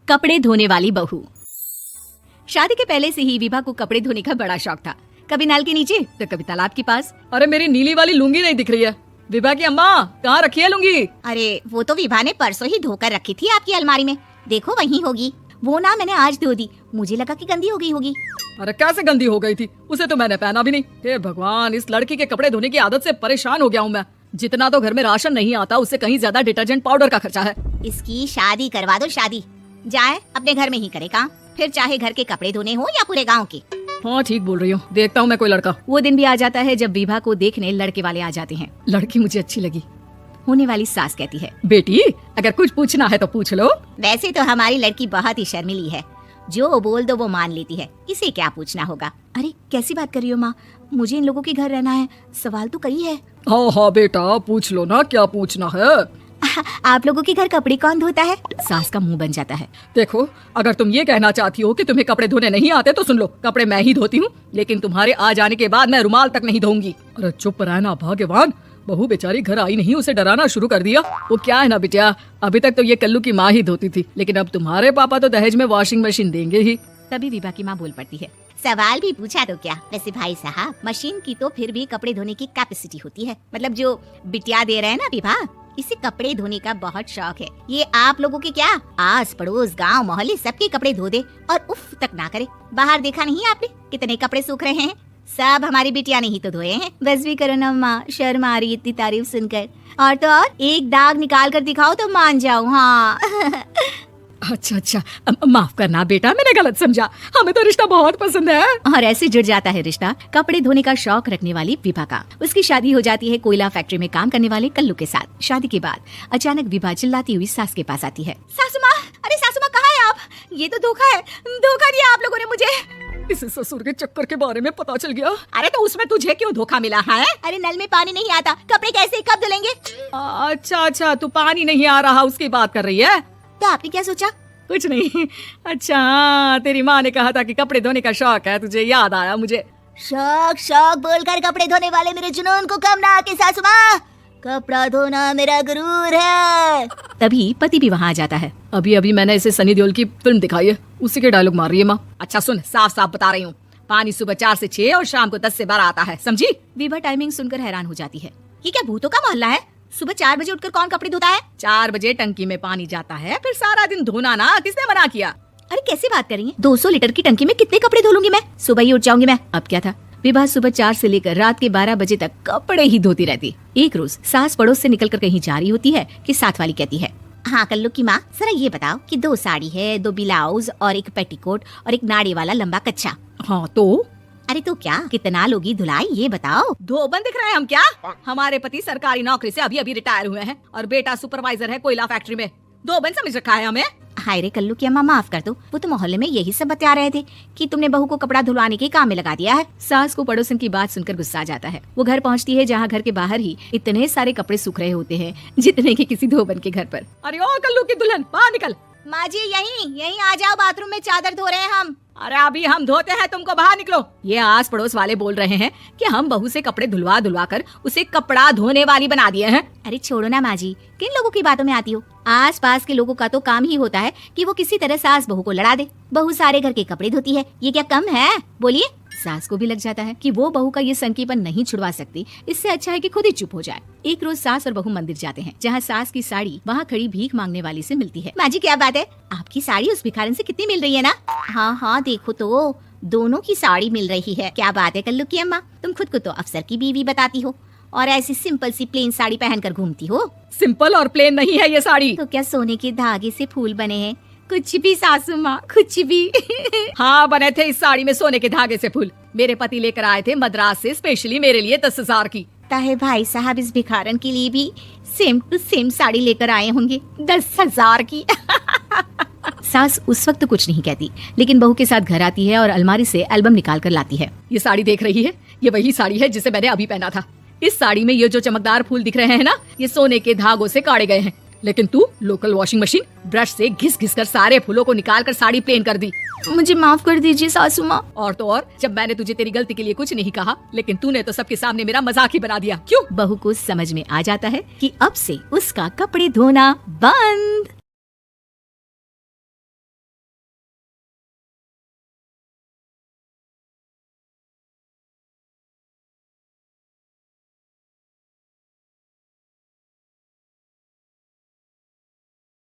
कपड़े धोने वाली बहू। शादी के पहले से ही विभा को कपड़े धोने का बड़ा शौक था। कभी नल के नीचे तो कभी तालाब के पास। अरे मेरी नीली वाली लुंगी नहीं दिख रही है। विभा की अम्मा कहाँ रखी है लुंगी? अरे वो तो विभा ने परसों ही धोकर रखी थी आपकी अलमारी में, देखो वहीं होगी। वो ना मैंने आज धो दी, मुझे लगा कि गंदी हो गई होगी। अरे कैसे गंदी हो गई थी, उसे तो मैंने पहना भी नहीं। हे भगवान, इस लड़की के कपड़े धोने की आदत से परेशान हो गया हूँ मैं। जितना तो घर में राशन नहीं आता उससे कहीं ज्यादा डिटर्जेंट पाउडर का खर्चा है। इसकी शादी करवा दो, शादी जाए अपने घर में ही करे काम, फिर चाहे घर के कपड़े धोने हो या पूरे गांव के। हाँ ठीक बोल रही हूँ, देखता हूँ मैं कोई लड़का। वो दिन भी आ जाता है जब विभा को देखने लड़के वाले आ जाते हैं। लड़की मुझे अच्छी लगी। होने वाली सास कहती है, बेटी अगर कुछ पूछना है तो पूछ लो। वैसे तो हमारी लड़की बहुत ही शर्मीली है, जो बोल दो वो मान लेती है, इसे क्या पूछना होगा। अरे कैसी बात कर रही हो माँ, मुझे इन लोगों के घर रहना है, सवाल तो कई है। हाँ हाँ बेटा पूछ लो ना, क्या पूछना है। आप लोगों के घर कपड़े कौन धोता है? सास का मुंह बन जाता है। देखो अगर तुम ये कहना चाहती हो कि तुम्हें कपड़े धोने नहीं आते तो सुन लो, कपड़े मैं ही धोती हूँ, लेकिन तुम्हारे आ जाने के बाद मैं रुमाल तक नहीं धोऊंगी। अरे चुप रहना भाग्यवान, बहू बेचारी घर आई नहीं, उसे डराना शुरू कर दिया। वो क्या है ना बिटिया, अभी तक तो ये कल्लू की माँ ही धोती थी, लेकिन अब तुम्हारे पापा तो दहेज में वॉशिंग मशीन देंगे ही। तभी विभा की माँ बोल पड़ती है, सवाल भी पूछा तो क्या। वैसे भाई साहब, मशीन की तो फिर भी कपड़े धोने की कैपेसिटी होती है, मतलब जो बिटिया दे रहे हैं ना विभा, इसे कपड़े धोने का बहुत शौक है। ये आप लोगों के क्या आस पड़ोस गांव मोहल्ले सबके कपड़े धो दे और उफ तक ना करे। बाहर देखा नहीं आपने कितने कपड़े सूख रहे हैं, सब हमारी बिटिया ने ही तो धोए हैं। बस भी करो ना माँ, शर्म आ रही है इतनी तारीफ सुनकर। और तो और एक दाग निकाल कर दिखाओ तो मान जाऊँ। हाँ अच्छा अच्छा, माफ करना बेटा, मैंने गलत समझा, हमें तो रिश्ता बहुत पसंद है। और ऐसे जुड़ जाता है रिश्ता कपड़े धोने का शौक रखने वाली विभा का। उसकी शादी हो जाती है कोयला फैक्ट्री में काम करने वाले कल्लू के साथ। शादी के बाद अचानक विभा चिल्लाती हुई सास के पास आती है, सासू माँ, अरे सासू माँ कहाँ है आप? ये तो धोखा है, धोखा दिया आप लोगों ने मुझे। इसे ससुर के चक्कर के बारे में पता चल गया। अरे तो उसमें तुझे क्यों धोखा मिला है? अरे नल में पानी नहीं आता, कपड़े कैसे कब धुलेंगे? अच्छा अच्छा, तू पानी नहीं आ रहा उसकी बात कर रही है? तो आपने क्या सोचा? कुछ नहीं। अच्छा हाँ, तेरी माँ ने कहा था कि कपड़े धोने का शौक है, तुझे याद आया मुझे। शौक शौक बोलकर कपड़े धोने वाले मेरे जुनून को कम ना आके सासू माँ, कपड़ा धोना मेरा गुरूर है। तभी पति भी वहाँ आ जाता है। अभी अभी मैंने इसे सनी देओल की फिल्म दिखाई है, उसी के डायलॉग मार रही है माँ। अच्छा सुन, साफ साफ बता रही हूँ, पानी सुबह 4 से 6 और शाम को 10 से 12 आता है, समझी? विभा टाइमिंग सुनकर हैरान हो जाती है। ये क्या भूतों का मोहल्ला है? सुबह 4 बजे उठकर कौन कपड़े धोता है? 4 बजे टंकी में पानी जाता है, फिर सारा दिन धोना ना, किसने मना किया? अरे कैसे बात कर रही हैं? 200 लीटर की टंकी में कितने कपड़े धो लूंगी मैं? सुबह ही उठ जाऊंगी मैं। अब क्या था, विभा सुबह 4 से लेकर रात के 12 बजे तक कपड़े ही धोती रहती। एक रोज सास पड़ोस से निकलकर कहीं जा रही होती है कि साथ वाली कहती है, हाँ कल्लू की माँ, जरा ये बताओ कि 2 साड़ी है, 2 ब्लाउज और एक पेटीकोट और एक नाड़ी वाला लंबा कच्चा। हाँ तो? अरे तो क्या, कितना लोगी धुलाई ये बताओ। धोबन दिख रहे हैं हम क्या? हमारे पति सरकारी नौकरी से अभी अभी रिटायर हुए हैं और बेटा सुपरवाइजर है कोयला फैक्ट्री में। धोबन समझ रखा है हमें? हाय रे कल्लू की अम्मा, माफ कर दो, वो तो मोहल्ले में यही सब बता रहे थे कि तुमने बहू को कपड़ा धुलवाने के काम में लगा दिया है। सास को पड़ोसन की बात सुनकर गुस्सा आ जाता है। वो घर पहुंचती है जहां घर के बाहर ही इतने सारे कपड़े सूख रहे होते हैं जितने कि किसी धोबन के घर पर। अरे ओ कल्लू की दुल्हन, बाहर निकल। माँ जी यहीं आ जाओ, बाथरूम में चादर धो रहे हैं हम। अरे अभी हम धोते हैं, तुमको बाहर निकलो। ये आस पड़ोस वाले बोल रहे हैं कि हम बहू से कपड़े धुलवा धुलवा कर उसे कपड़ा धोने वाली बना दिए हैं। अरे छोड़ो ना माँ जी, किन लोगों की बातों में आती हो? आस पास के लोगों का तो काम ही होता है कि वो किसी तरह सास बहू को लड़ा दे। बहू सारे घर के कपड़े धोती है, ये क्या कम है? बोलिए। सास को भी लग जाता है कि वो बहू का ये सनकीपन नहीं छुड़वा सकती, इससे अच्छा है कि खुद ही चुप हो जाए। एक रोज सास और बहू मंदिर जाते हैं जहाँ सास की साड़ी वहाँ खड़ी भीख मांगने वाली से मिलती है। माँ जी क्या बात है, आपकी साड़ी उस भिखारन से कितनी मिल रही है ना? हाँ हाँ देखो तो, दोनों की साड़ी मिल रही है। क्या बात है कल्लू की अम्मा, तुम खुद को तो अफसर की बीवी बताती हो और ऐसी सिंपल सी प्लेन साड़ी पहनकर घूमती हो। सिंपल और प्लेन नहीं है ये साड़ी। तो क्या सोने के धागे से फूल बने हैं? कुछ भी सासू माँ, कुछ भी। हाँ बने थे इस साड़ी में सोने के धागे से फूल। मेरे पति लेकर आए थे मद्रास से स्पेशली मेरे लिए 10,000 की। ताहे भाई साहब इस भिखारन के लिए भी सेम टू सेम साड़ी लेकर आए होंगे 10,000 की। सास उस वक्त कुछ नहीं कहती, लेकिन बहू के साथ घर आती है और अलमारी से एल्बम निकाल कर लाती है। ये साड़ी देख रही है, ये वही साड़ी है जिसे मैंने अभी पहना था। इस साड़ी में ये जो चमकदार फूल दिख रहे हैं ना, ये सोने के धागों से काढ़े गए हैं, लेकिन तू लोकल वॉशिंग मशीन ब्रश से घिस घिस कर सारे फूलों को निकाल कर साड़ी प्लेन कर दी। मुझे माफ कर दीजिए सासू माँ। और तो और, जब मैंने तुझे तेरी गलती के लिए कुछ नहीं कहा, लेकिन तूने तो सबके सामने मेरा मजाक ही बना दिया। क्यों? बहू को समझ में आ जाता है कि अब से उसका कपड़े धोना बंद।